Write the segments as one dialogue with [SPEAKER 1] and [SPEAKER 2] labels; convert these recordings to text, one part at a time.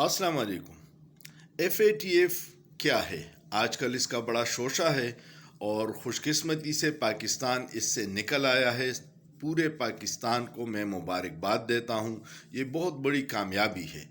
[SPEAKER 1] अस्सलाम वालेकुम। FATF क्या है? आजकल इसका बड़ा शोशा है और खुशकिस्मती से पाकिस्तान इससे निकल आया है। पूरे पाकिस्तान को मैं मुबारकबाद देता हूँ, ये बहुत बड़ी कामयाबी है।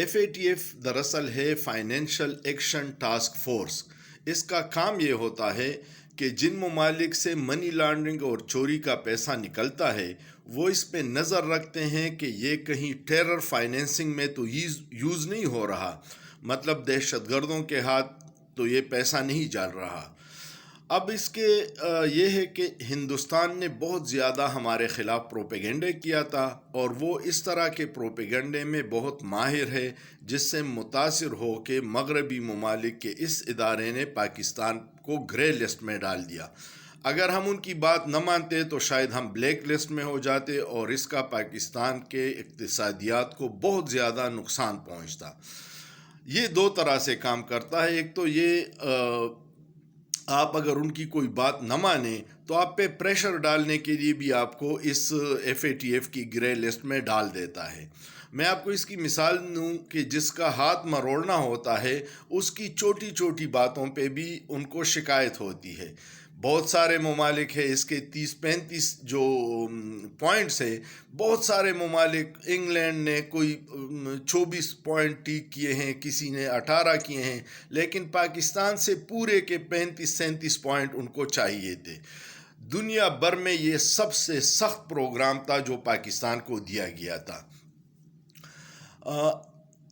[SPEAKER 1] FATF दरअसल है फाइनेंशियल एक्शन टास्क फोर्स। इसका काम ये होता है कि जिन ममालिक से मनी लॉन्ड्रिंग और चोरी का पैसा निकलता है वो इस पे नज़र रखते हैं कि ये कहीं टेरर फाइनेंसिंग में तो यूज़ नहीं हो रहा, मतलब दहशतगर्दों के हाथ तो ये पैसा नहीं जा रहा। अब इसके ये है कि हिंदुस्तान ने बहुत ज़्यादा हमारे ख़िलाफ़ प्रोपेगेंडे किया था और वो इस तरह के प्रोपेगेंडे में बहुत माहिर है, जिससे मुतासिर हो के मगरबी ममालिक के इस इदारे ने पाकिस्तान को ग्रे लिस्ट में डाल दिया। अगर हम उनकी बात न मानते तो शायद हम ब्लैक लिस्ट में हो जाते और इसका पाकिस्तान के इक़्तिसादियात को बहुत ज़्यादा नुकसान पहुँचता। ये दो तरह से काम करता है। एक तो ये आप अगर उनकी कोई बात न माने तो आप पे प्रेशर डालने के लिए भी आपको इस FATF की ग्रे लिस्ट में डाल देता है। मैं आपको इसकी मिसाल दूँ कि जिसका हाथ मरोड़ना होता है उसकी छोटी छोटी बातों पे भी उनको शिकायत होती है। बहुत सारे ममालिक है, इसके 30-35 जो पॉइंट्स है, बहुत सारे ममालिक, इंग्लैंड ने कोई 24 पॉइंट ठीक किए हैं, किसी ने 18 किए हैं, लेकिन पाकिस्तान से पूरे के 35-37 पॉइंट उनको चाहिए थे। दुनिया भर में ये सबसे सख्त प्रोग्राम था जो पाकिस्तान को दिया गया था।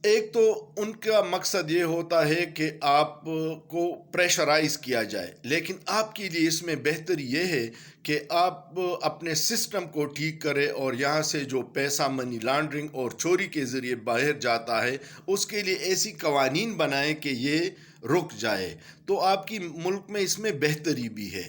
[SPEAKER 1] एक तो उनका मकसद ये होता है कि आपको प्रेशराइज किया जाए, लेकिन आपके लिए इसमें बेहतरी ये है कि आप अपने सिस्टम को ठीक करें और यहाँ से जो पैसा मनी लॉन्ड्रिंग और चोरी के ज़रिए बाहर जाता है उसके लिए ऐसी कवानीन बनाएं कि ये रुक जाए, तो आपकी मुल्क में इसमें बेहतरी भी है।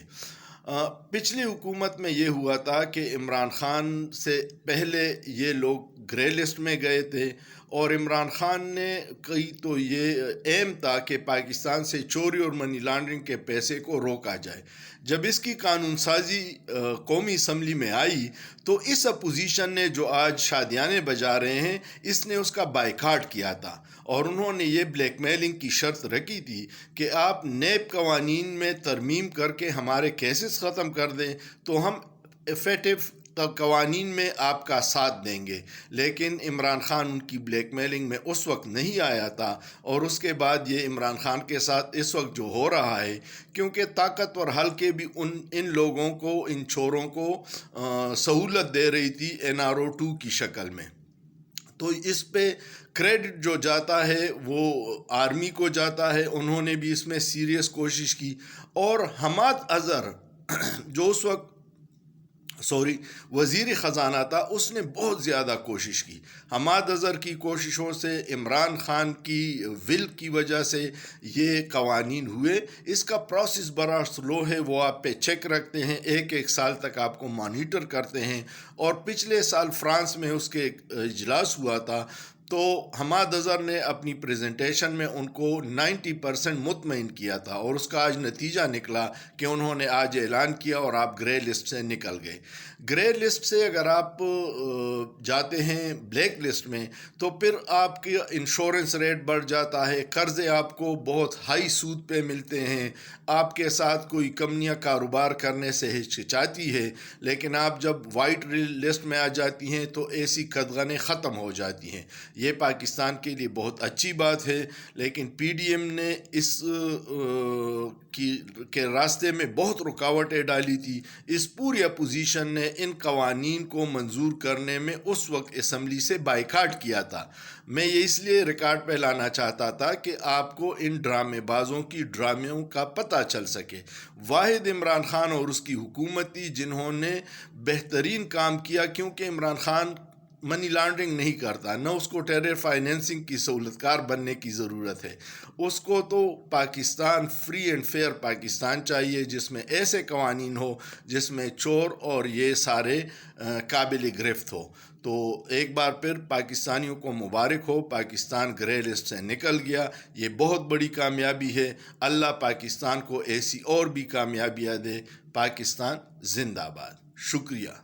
[SPEAKER 1] पिछली हुकूमत में ये हुआ था कि इमरान खान से पहले ये लोग ग्रे लिस्ट में गए थे और इमरान खान ने कही तो ये एम था कि पाकिस्तान से चोरी और मनी लॉन्ड्रिंग के पैसे को रोका जाए। जब इसकी कानून साजी कौमी असम्बली में आई तो इस अपोजिशन ने जो आज शादियाने बजा रहे हैं इसने उसका बायकाट किया था और उन्होंने ये ब्लैकमेलिंग की शर्त रखी थी कि आप नैब कवानीन में तरमीम करके हमारे केसेस ख़त्म कर दें तो हम FATF कवानीन में आपका साथ देंगे। लेकिन इमरान खान उनकी ब्लैकमेलिंग में उस वक्त नहीं आया था और उसके बाद ये इमरान खान के साथ इस वक्त जो हो रहा है, क्योंकि ताकतवर हल्के भी इन लोगों को, इन छोरों को सहूलत दे रही थी NRO 2 की शक्ल में, तो इस पे क्रेडिट जो जाता है वो आर्मी को जाता है। उन्होंने भी इसमें सीरियस कोशिश की और हमाद अज़हर जो उस वक्त वज़ीर ख़जाना था, उसने बहुत ज़्यादा कोशिश की। हमाद अज़हर की कोशिशों से, इमरान खान की विल की वजह से ये कवानीन हुए। इसका प्रोसेस बड़ा स्लो है, वो आप पे चेक रखते हैं, एक साल तक आपको मॉनिटर करते हैं और पिछले साल फ्रांस में उसके इजलास हुआ था तो हमाद अज़हर ने अपनी प्रेजेंटेशन में उनको 90% मुतमईन किया था और उसका आज नतीजा निकला कि उन्होंने आज ऐलान किया और आप ग्रे लिस्ट से निकल गए। ग्रे लिस्ट से अगर आप जाते हैं ब्लैक लिस्ट में तो फिर आपकी इंश्योरेंस रेट बढ़ जाता है, कर्ज़े आपको बहुत हाई सूद पे मिलते हैं, आपके साथ कोई कंपनियां कारोबार करने से हिचकिचाती है, लेकिन आप जब वाइट लिस्ट में आ जाती हैं तो ऐसी कदगनें ख़त्म हो जाती हैं। ये पाकिस्तान के लिए बहुत अच्छी बात है, लेकिन PDM ने इस के रास्ते में बहुत रुकावटें डाली थी। इस पूरी अपोजिशन ने इन कवानीन को मंजूर करने में उस वक्त असम्बली से बायकाट किया था। मैं ये इसलिए रिकॉर्ड पे लाना चाहता था कि आपको इन ड्रामेबाजों की ड्रामेों का पता चल सके। वाहिद इमरान खान और उसकी हुकूमत थी जिन्होंने बेहतरीन काम किया, क्योंकि इमरान खान मनी लॉन्ड्रिंग नहीं करता, न उसको टेरर फाइनेंसिंग की सहूलतकार बनने की ज़रूरत है। उसको तो Pakistan, free and fair Pakistan चाहिए जिसमें ऐसे कवानीन हो जिसमें चोर और ये सारे काबिल गिरफ्त हो। तो एक बार फिर पाकिस्तानियों को मुबारक हो, पाकिस्तान ग्रे लिस्ट से निकल गया, ये बहुत बड़ी कामयाबी है। अल्लाह पाकिस्तान को ऐसी और भी कामयाबियाँ दे। पाकिस्तान जिंदाबाद। शुक्रिया।